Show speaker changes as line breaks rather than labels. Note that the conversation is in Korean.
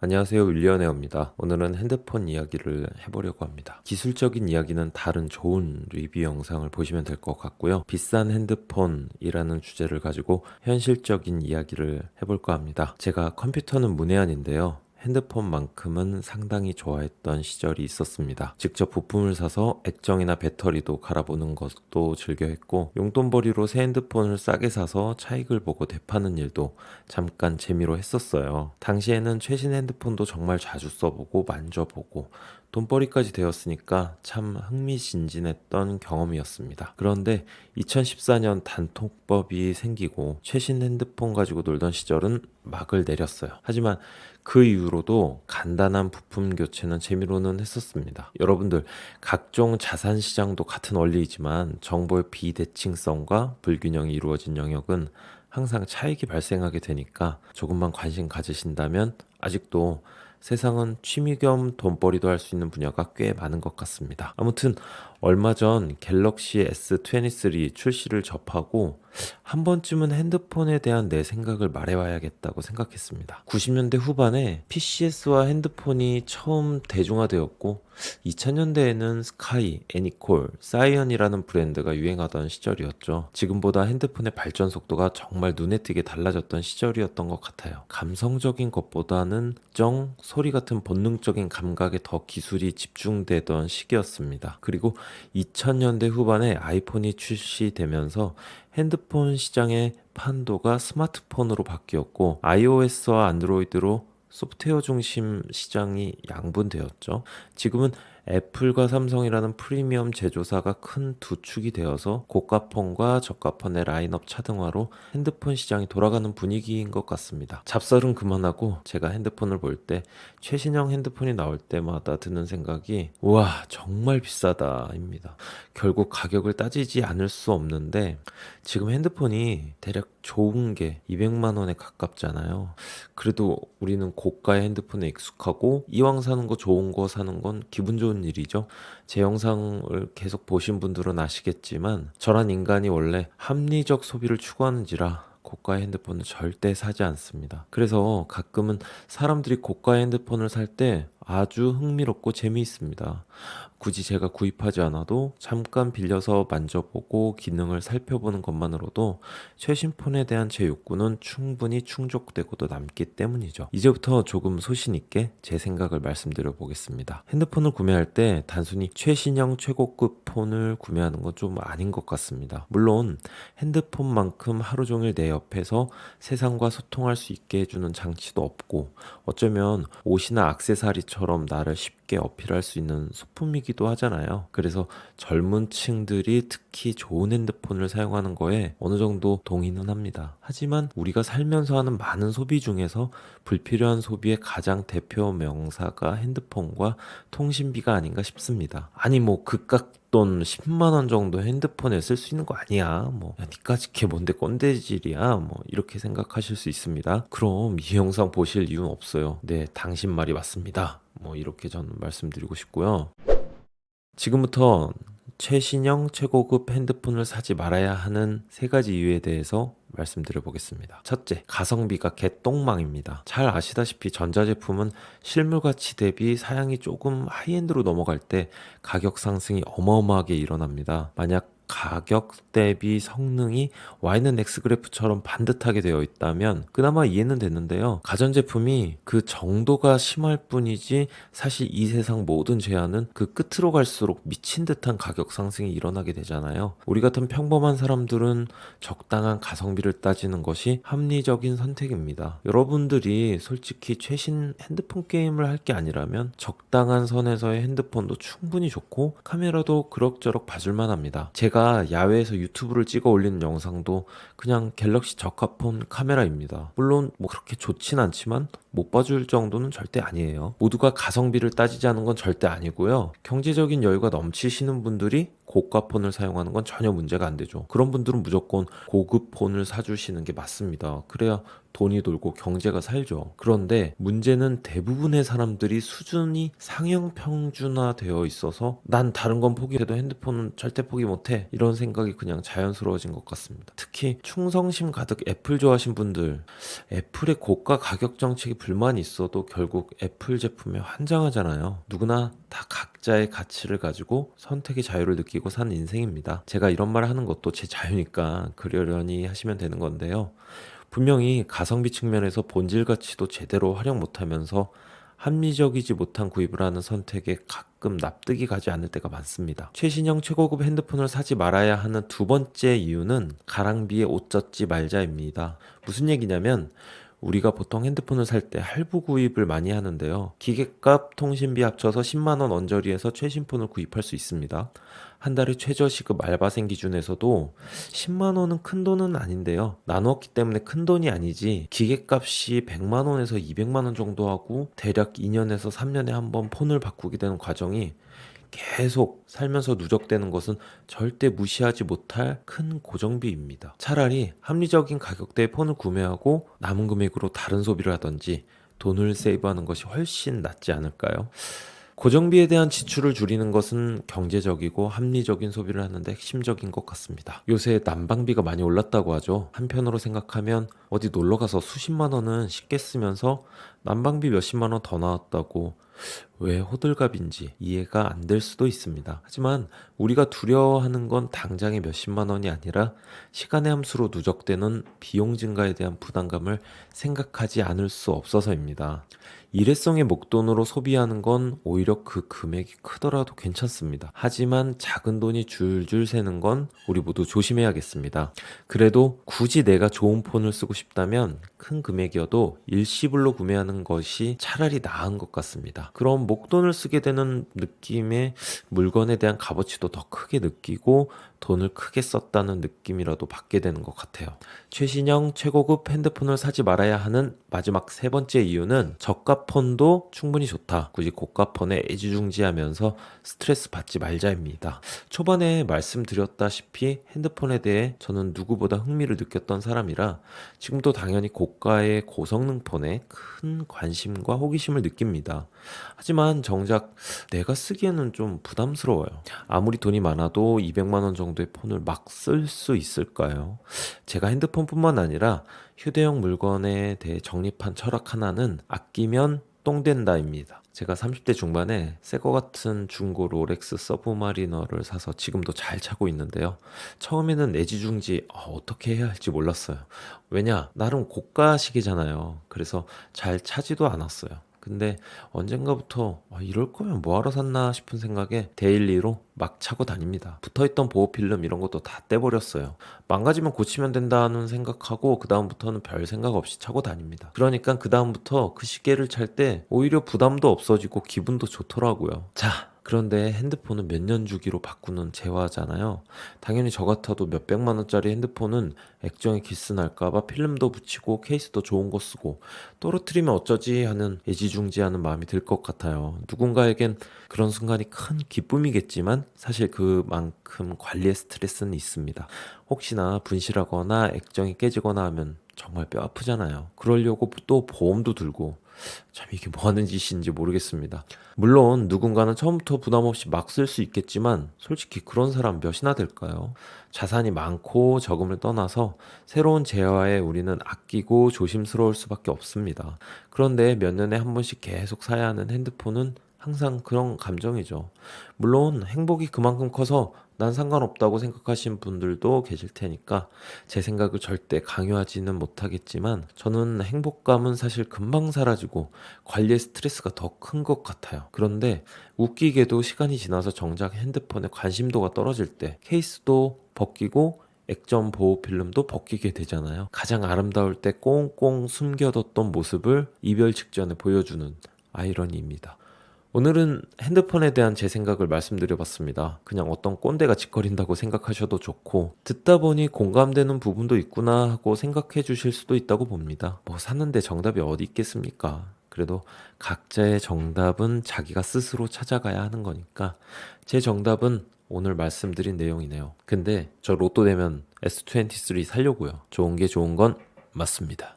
안녕하세요. 윌리언웨어입니다. 오늘은 핸드폰 이야기를 해보려고 합니다. 기술적인 이야기는 다른 좋은 리뷰 영상을 보시면 될 것 같고요. 비싼 핸드폰이라는 주제를 가지고 현실적인 이야기를 해볼까 합니다. 제가 컴퓨터는 문외한인데요. 핸드폰만큼은 상당히 좋아했던 시절이 있었습니다. 직접 부품을 사서 액정이나 배터리도 갈아보는 것도 즐겨했고, 용돈벌이로 새 핸드폰을 싸게 사서 차익을 보고 되파는 일도 잠깐 재미로 했었어요. 당시에는 최신 핸드폰도 정말 자주 써보고 만져보고 돈벌이까지 되었으니까 참 흥미진진했던 경험이었습니다. 그런데 2014년 단통법이 생기고 최신 핸드폰 가지고 놀던 시절은 막을 내렸어요. 하지만 그 이후로도 간단한 부품 교체는 재미로는 했었습니다. 여러분들, 각종 자산 시장도 같은 원리이지만 정보의 비대칭성과 불균형이 이루어진 영역은 항상 차익이 발생하게 되니까 조금만 관심 가지신다면 아직도 세상은 취미 겸 돈벌이도 할 수 있는 분야가 꽤 많은 것 같습니다. 아무튼 얼마 전 갤럭시 S23 출시를 접하고 한 번쯤은 핸드폰에 대한 내 생각을 말해봐야겠다고 생각했습니다. 90년대 후반에 PCS와 핸드폰이 처음 대중화되었고 2000년대에는 스카이, 애니콜, 사이언이라는 브랜드가 유행하던 시절이었죠. 지금보다 핸드폰의 발전 속도가 정말 눈에 띄게 달라졌던 시절이었던 것 같아요. 감성적인 것보다는 소리 같은 본능적인 감각에 더 기술이 집중되던 시기였습니다. 그리고 2000년대 후반에 아이폰이 출시되면서 핸드폰 시장의 판도가 스마트폰으로 바뀌었고 iOS와 안드로이드로 소프트웨어 중심 시장이 양분되었죠. 지금은 애플과 삼성이라는 프리미엄 제조사가 큰 두 축이 되어서 고가폰과 저가폰의 라인업 차등화로 핸드폰 시장이 돌아가는 분위기인 것 같습니다. 잡설은 그만하고 제가 핸드폰을 볼 때 최신형 핸드폰이 나올 때마다 드는 생각이 우와 정말 비싸다입니다. 결국 가격을 따지지 않을 수 없는데 지금 핸드폰이 대략 좋은 게 200만 원에 가깝잖아요. 그래도 우리는 고가의 핸드폰에 익숙하고 이왕 사는 거 좋은 거 사는 건 기분 좋은 일이죠. 제 영상을 계속 보신 분들은 아시겠지만 저란 인간이 원래 합리적 소비를 추구하는지라 고가의 핸드폰은 절대 사지 않습니다. 그래서 가끔은 사람들이 고가의 핸드폰을 살 때 아주 흥미롭고 재미있습니다. 굳이 제가 구입하지 않아도 잠깐 빌려서 만져보고 기능을 살펴보는 것만으로도 최신 폰에 대한 제 욕구는 충분히 충족되고도 남기 때문이죠. 이제부터 조금 소신 있게 제 생각을 말씀드려 보겠습니다. 핸드폰을 구매할 때 단순히 최신형 최고급 폰을 구매하는 건 좀 아닌 것 같습니다. 물론 핸드폰만큼 하루 종일 내 옆에서 세상과 소통할 수 있게 해주는 장치도 없고 어쩌면 옷이나 액세서리처럼 나를 쉽게 어필할 수 있는 소품이기도 하잖아요. 그래서 젊은 층들이 특히 좋은 핸드폰을 사용하는 거에 어느 정도 동의는 합니다. 하지만 우리가 살면서 하는 많은 소비 중에서 불필요한 소비의 가장 대표 명사가 핸드폰과 통신비가 아닌가 싶습니다. 아니 뭐 그깟 돈 10만 원 정도 핸드폰에 쓸 수 있는 거 아니야? 뭐 야, 니까짓 게 뭔데 꼰대질이야? 뭐 이렇게 생각하실 수 있습니다. 그럼 이 영상 보실 이유는 없어요. 네, 당신 말이 맞습니다. 뭐 이렇게 저는 말씀드리고 싶고요. 지금부터 최신형 최고급 핸드폰을 사지 말아야 하는 세 가지 이유에 대해서 말씀드려 보겠습니다. 첫째, 가성비가 개똥망입니다. 잘 아시다시피 전자제품은 실물 가치 대비 사양이 조금 하이엔드로 넘어갈 때 가격 상승이 어마어마하게 일어납니다. 만약 가격 대비 성능이 Y는 X 그래프처럼 반듯하게 되어 있다면 그나마 이해는 됐는데요. 가전제품이 그 정도가 심할 뿐이지 사실 이 세상 모든 제한은 그 끝으로 갈수록 미친 듯한 가격 상승이 일어나게 되잖아요. 우리 같은 평범한 사람들은 적당한 가성비를 따지는 것이 합리적인 선택입니다. 여러분들이 솔직히 최신 핸드폰 게임을 할 게 아니라면 적당한 선에서의 핸드폰도 충분히 좋고 카메라도 그럭저럭 봐줄만 합니다. 제가 야외에서 유튜브를 찍어 올리는 영상도 그냥 갤럭시 저가폰 카메라입니다. 물론 뭐 그렇게 좋진 않지만 못 봐줄 정도는 절대 아니에요. 모두가 가성비를 따지지 않은 건 절대 아니고요. 경제적인 여유가 넘치시는 분들이 고가 폰을 사용하는 건 전혀 문제가 안 되죠. 그런 분들은 무조건 고급 폰을 사주시는 게 맞습니다. 그래야 돈이 돌고 경제가 살죠. 그런데 문제는 대부분의 사람들이 수준이 상향 평준화되어 있어서 난 다른 건 포기해도 핸드폰은 절대 포기 못해, 이런 생각이 그냥 자연스러워진 것 같습니다. 특히 충성심 가득 애플 좋아하신 분들, 애플의 고가 가격 정책에 불만이 있어도 결국 애플 제품에 환장하잖아요. 누구나 다 각자의 가치를 가지고 선택의 자유를 느끼고 산 인생입니다. 제가 이런 말을 하는 것도 제 자유니까 그러려니 하시면 되는 건데요. 분명히 가성비 측면에서 본질 가치도 제대로 활용 못하면서 합리적이지 못한 구입을 하는 선택에 가끔 납득이 가지 않을 때가 많습니다. 최신형 최고급 핸드폰을 사지 말아야 하는 두 번째 이유는 가랑비에 옷 젖지 말자입니다. 무슨 얘기냐면, 우리가 보통 핸드폰을 살 때 할부 구입을 많이 하는데요. 기계값, 통신비 합쳐서 10만 원 언저리에서 최신폰을 구입할 수 있습니다. 한 달에 최저시급 알바생 기준에서도 10만 원은 큰 돈은 아닌데요. 나누었기 때문에 큰 돈이 아니지, 기계값이 100만 원에서 200만 원 정도 하고 대략 2년에서 3년에 한 번 폰을 바꾸게 되는 과정이 계속 살면서 누적되는 것은 절대 무시하지 못할 큰 고정비입니다. 차라리 합리적인 가격대의 폰을 구매하고 남은 금액으로 다른 소비를 하든지 돈을 세이브하는 것이 훨씬 낫지 않을까요? 고정비에 대한 지출을 줄이는 것은 경제적이고 합리적인 소비를 하는데 핵심적인 것 같습니다. 요새 난방비가 많이 올랐다고 하죠. 한편으로 생각하면 어디 놀러 가서 수십만 원은 쉽게 쓰면서 난방비 몇십만 원 더 나왔다고 왜 호들갑인지 이해가 안 될 수도 있습니다. 하지만 우리가 두려워하는 건 당장의 몇십만 원이 아니라 시간의 함수로 누적되는 비용 증가에 대한 부담감을 생각하지 않을 수 없어서입니다. 일회성의 목돈으로 소비하는 건 오히려 그 금액이 크더라도 괜찮습니다. 하지만 작은 돈이 줄줄 새는 건 우리 모두 조심해야겠습니다. 그래도 굳이 내가 좋은 폰을 쓰고 싶다면 큰 금액이어도 일시불로 구매하는 것이 차라리 나은 것 같습니다. 그럼 목돈을 쓰게 되는 느낌의 물건에 대한 값어치도 더 크게 느끼고 돈을 크게 썼다는 느낌이라도 받게 되는 것 같아요. 최신형 최고급 핸드폰을 사지 말아야 하는 마지막 세 번째 이유는 저가 폰도 충분히 좋다, 굳이 고가 폰에 애지중지하면서 스트레스 받지 말자입니다. 초반에 말씀드렸다시피 핸드폰에 대해 저는 누구보다 흥미를 느꼈던 사람이라 지금도 당연히 고가의 고성능 폰에 큰 관심과 호기심을 느낍니다. 하지만 정작 내가 쓰기에는 좀 부담스러워요. 아무리 돈이 많아도 200만 원 정도의 폰을 막 쓸 수 있을까요? 제가 핸드폰뿐만 아니라 휴대용 물건에 대해 정립한 철학 하나는 아끼면 똥 된다입니다. 제가 30대 중반에 새 거 같은 중고 롤렉스 서브마리너를 사서 지금도 잘 차고 있는데요. 처음에는 애지중지 어떻게 해야 할지 몰랐어요. 왜냐, 나름 고가식이잖아요. 그래서 잘 차지도 않았어요. 근데 언젠가부터 이럴 거면 뭐하러 샀나 싶은 생각에 데일리로 막 차고 다닙니다. 붙어있던 보호필름 이런 것도 다 떼버렸어요. 망가지면 고치면 된다는 생각하고 그 다음부터는 별 생각 없이 차고 다닙니다. 그러니까 그 다음부터 그 시계를 찰 때 오히려 부담도 없어지고 기분도 좋더라고요. 자, 그런데 핸드폰은 몇 년 주기로 바꾸는 재화잖아요. 당연히 저 같아도 몇백만 원짜리 핸드폰은 액정에 기스 날까봐 필름도 붙이고 케이스도 좋은 거 쓰고 떨어뜨리면 어쩌지 하는 애지중지하는 마음이 들 것 같아요. 누군가에겐 그런 순간이 큰 기쁨이겠지만 사실 그만큼 관리의 스트레스는 있습니다. 혹시나 분실하거나 액정이 깨지거나 하면 정말 뼈 아프잖아요. 그러려고 또 보험도 들고, 참 이게 뭐 하는 짓인지 모르겠습니다. 물론 누군가는 처음부터 부담 없이 막 쓸 수 있겠지만 솔직히 그런 사람 몇이나 될까요? 자산이 많고 적음을 떠나서 새로운 재화에 우리는 아끼고 조심스러울 수밖에 없습니다. 그런데 몇 년에 한 번씩 계속 사야 하는 핸드폰은 항상 그런 감정이죠. 물론 행복이 그만큼 커서 난 상관없다고 생각하시는 분들도 계실 테니까 제 생각을 절대 강요하지는 못하겠지만 저는 행복감은 사실 금방 사라지고 관리의 스트레스가 더 큰 것 같아요. 그런데 웃기게도 시간이 지나서 정작 핸드폰에 관심도가 떨어질 때 케이스도 벗기고 액정 보호 필름도 벗기게 되잖아요. 가장 아름다울 때 꽁꽁 숨겨뒀던 모습을 이별 직전에 보여주는 아이러니입니다. 오늘은 핸드폰에 대한 제 생각을 말씀드려봤습니다. 그냥 어떤 꼰대가 짓거린다고 생각하셔도 좋고, 듣다 보니 공감되는 부분도 있구나 하고 생각해 주실 수도 있다고 봅니다. 뭐 샀는데 정답이 어디 있겠습니까? 그래도 각자의 정답은 자기가 스스로 찾아가야 하는 거니까 제 정답은 오늘 말씀드린 내용이네요. 근데 저 로또 되면 S23 살려고요. 좋은 게 좋은 건 맞습니다.